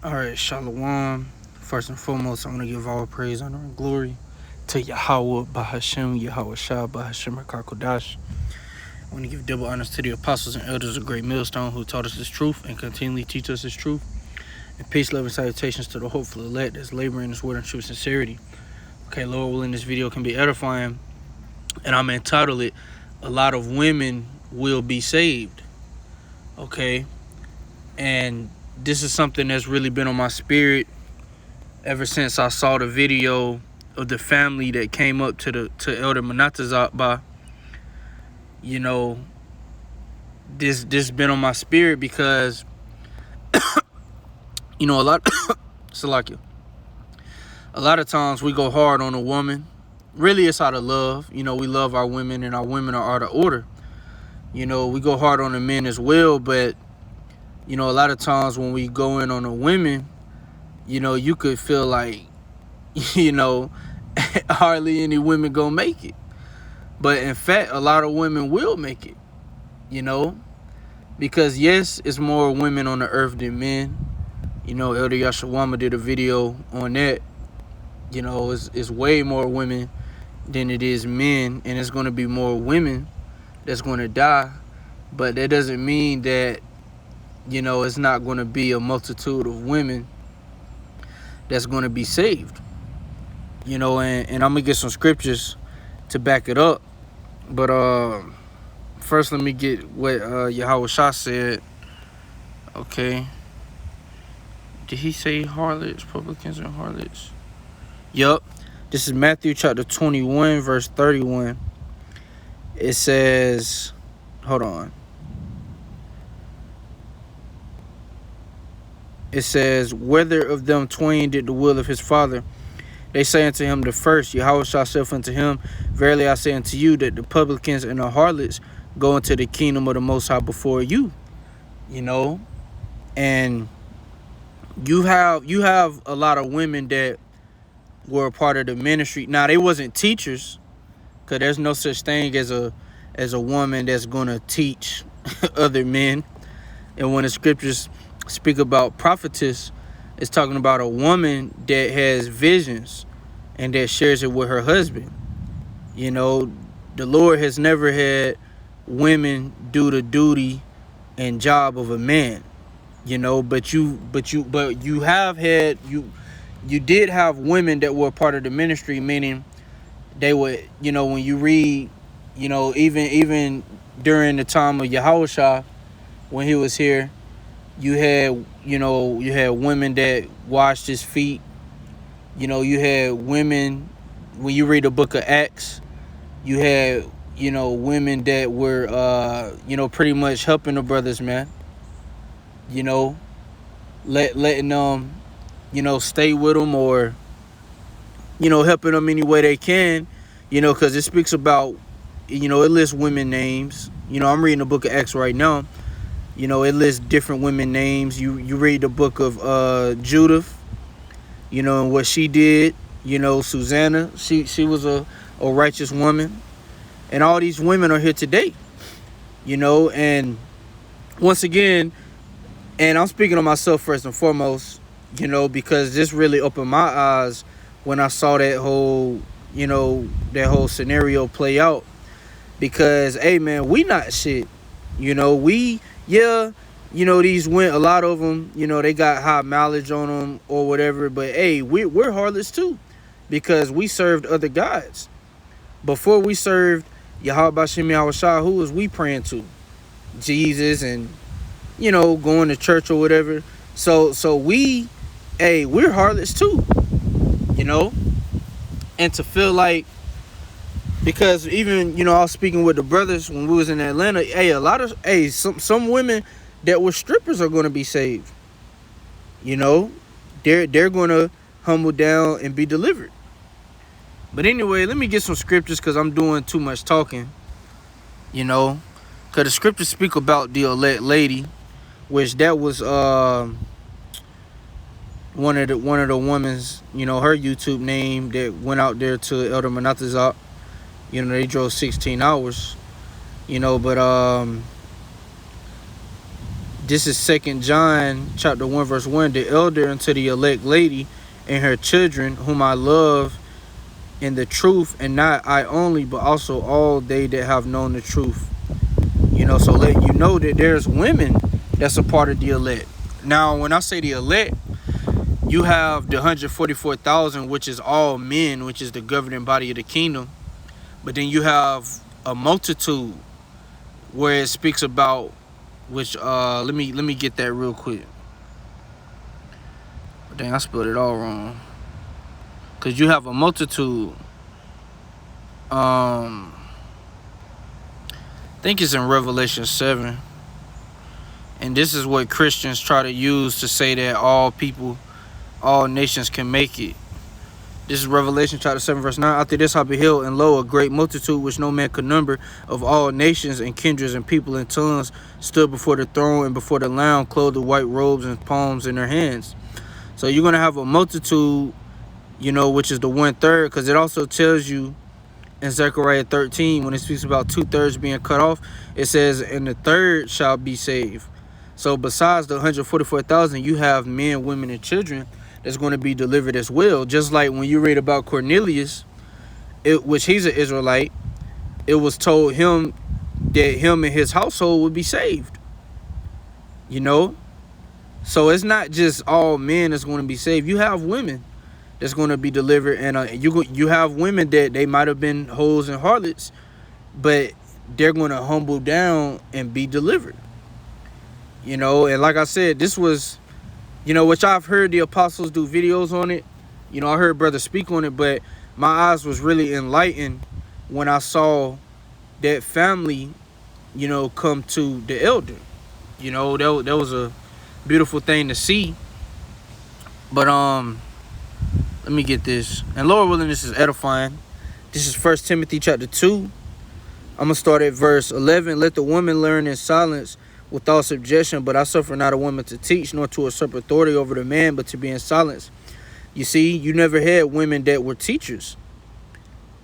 All right, Shalom. First and foremost, I want to give all praise, honor, and glory to Yahweh, Bahashem, Yahweh Shah, Bahashem, Rakakodash. I want to give double honors to the apostles and elders of Great Millstone who taught us this truth and continually teach us this truth. And peace, love, and salutations to the hopeful elect that's laboring this word in true sincerity. Okay, Lord willing, this video can be edifying, and I'm entitled it, A Lot of Women Will Be Saved. Okay, and this is something that's really been on my spirit ever since I saw the video of the family that came up to Elder Manatazak. You know, this been on my spirit because you know Salakia. A lot of times we go hard on a woman. Really, it's out of love. You know, we love our women and our women are out of order. You know, we go hard on the men as well, but you know, a lot of times when we go in on the women, you know, you could feel like, you know, hardly any women gonna make it. But in fact, a lot of women will make it, you know, because yes, it's more women on the earth than men. You know, Elder Yashawama did a video on that. You know, it's way more women than it is men, and it's going to be more women that's going to die. But that doesn't mean that, you know, it's not going to be a multitude of women that's going to be saved. You know, and I'm going to get some scriptures to back it up. But first, let me get what Yahweh Shah said. Okay. Did he say harlots, publicans, and harlots? Yup. This is Matthew chapter 21, verse 31. It says, hold on. It says, whether of them twain did the will of his father? They say unto him the first. Yahweh shall say unto him, verily I say unto you that the publicans and the harlots go into the kingdom of the Most High before you. You know, and you have a lot of women that were a part of the ministry. Now, they wasn't teachers, because there's no such thing as a woman that's going to teach other men. And when the scriptures speak about prophetess, it's talking about a woman that has visions and that shares it with her husband. You know, the Lord has never had women do the duty and job of a man. You know, but you have had you did have women that were part of the ministry, meaning they would, you know, when you read, you know, even during the time of Yahushua, when he was here, you had women that washed his feet. You know, you had women, when you read the book of Acts, you had, you know, women that were, you know, pretty much helping the brothers, man. You know, letting them, you know, stay with them, or, you know, helping them any way they can, you know, because it speaks about, you know, it lists women names. You know, I'm reading the book of Acts right now. You know, it lists different women names. You read the book of Judith, you know, and what she did. You know, Susanna, she was a righteous woman. And all these women are here today, you know, and once again, and I'm speaking to myself first and foremost, you know, because this really opened my eyes when I saw that whole, you know, that whole scenario play out. Because, hey, man, we not shit. You know, you know, these went, a lot of them, you know, they got high mileage on them or whatever. But, hey, we're harlots too, because we served other gods. Before we served Yahweh Bashem Yahweh Shah, who was we praying to? Jesus, and, you know, going to church or whatever. So we're harlots too, you know. And to feel like, because even, you know, I was speaking with the brothers when we was in Atlanta, some women that were strippers are going to be saved. You know, they're going to humble down and be delivered. But anyway, let me get some scriptures, because I'm doing too much talking, you know, because the scriptures speak about the elect lady, which that was one of the women's, you know, her YouTube name that went out there to Elder Manatazak. You know, they drove 16 hours, you know, but This is 2 John chapter 1 verse 1. The elder unto the elect lady and her children, whom I love in the truth, and not I only, but also all they that have known the truth. So let you know that there's women that's a part of the elect. Now, when I say the elect, you have the 144,000, which is all men, which is the governing body of the kingdom. But then you have a multitude where it speaks about, which let me get that real quick. Dang, I spelled it all wrong. Cause you have a multitude. I think it's in Revelation 7. And this is what Christians try to use to say that all people, all nations can make it. This is Revelation chapter 7 verse 9. After this I beheld, and lo, a great multitude which no man could number, of all nations and kindreds and people and tongues, stood before the throne and before the Lamb, clothed with white robes and palms in their hands. So you're going to have a multitude, which is the 1/3, because it also tells you in Zechariah 13, when it speaks about 2/3 being cut off, it says, and the third shall be saved. So besides the 144,000, you have men, women, and children that's going to be delivered as well. Just like when you read about Cornelius, which he's an Israelite, it was told him that him and his household would be saved. So it's not just all men that's going to be saved. You have women that's going to be delivered, and you have women that they might have been hoes and harlots, but they're going to humble down and be delivered. And like I said, this was, which I've heard the apostles do videos on it. I heard brothers speak on it, but my eyes was really enlightened when I saw that family, come to the elder. That was a beautiful thing to see. But let me get this. And Lord willing, this is edifying. This is 1 Timothy chapter 2. I'm going to start at verse 11. Let the woman learn in silence without subjection, but I suffer not a woman to teach, nor to usurp authority over the man, but to be in silence. You see, you never had women that were teachers,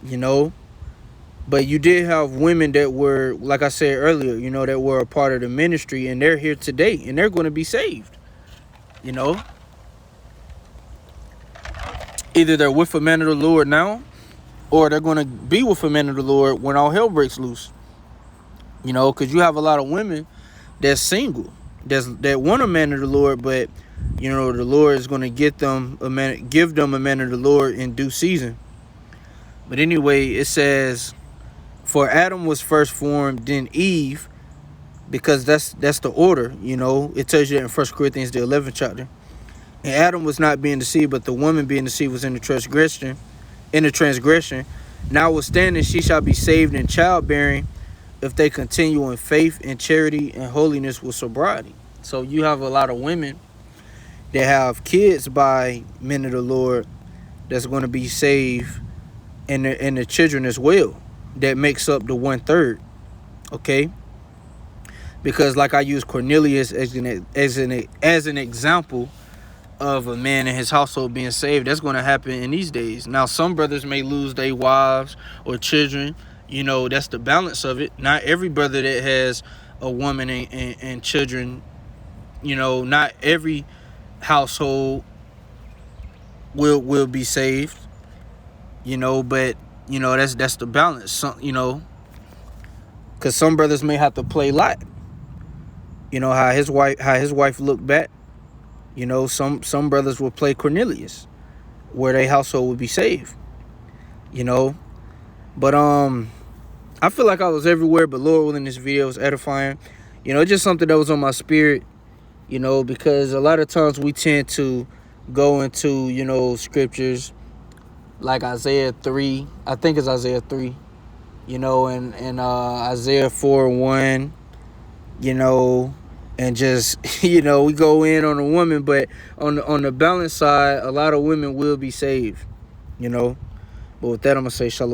but you did have women that were, like I said earlier, that were a part of the ministry, and they're here today, and they're going to be saved. Either they're with a man of the Lord now, or they're going to be with a man of the Lord when all hell breaks loose. Because you have a lot of women that's single, that want a man of the Lord, but the Lord is going to give them a man of the Lord in due season. But anyway, it says, for Adam was first formed, then Eve, because that's the order. It tells you that in 1 Corinthians the 11th chapter. And Adam was not being deceived, but the woman being deceived was in the transgression. Notwithstanding, she shall be saved in childbearing, if they continue in faith and charity and holiness with sobriety. So you have a lot of women that have kids by men of the Lord that's going to be saved, and the children as well. That makes up the 1/3. Okay? Because like I use Cornelius as an example of a man in his household being saved. That's going to happen in these days. Now, some brothers may lose their wives or children. That's the balance of it. Not every brother that has a woman and children, not every household will be saved. But that's the balance. Some, because some brothers may have to play Lot. How his wife looked back. Some brothers will play Cornelius, where their household would be saved. But I feel like I was everywhere, but Lord willing, this video is edifying. It's just something that was on my spirit. Because a lot of times we tend to go into scriptures like Isaiah 3. I think it's Isaiah 3. And Isaiah 4:1. And just we go in on a woman, but on the balance side, a lot of women will be saved. But with that, I'm gonna say shalom.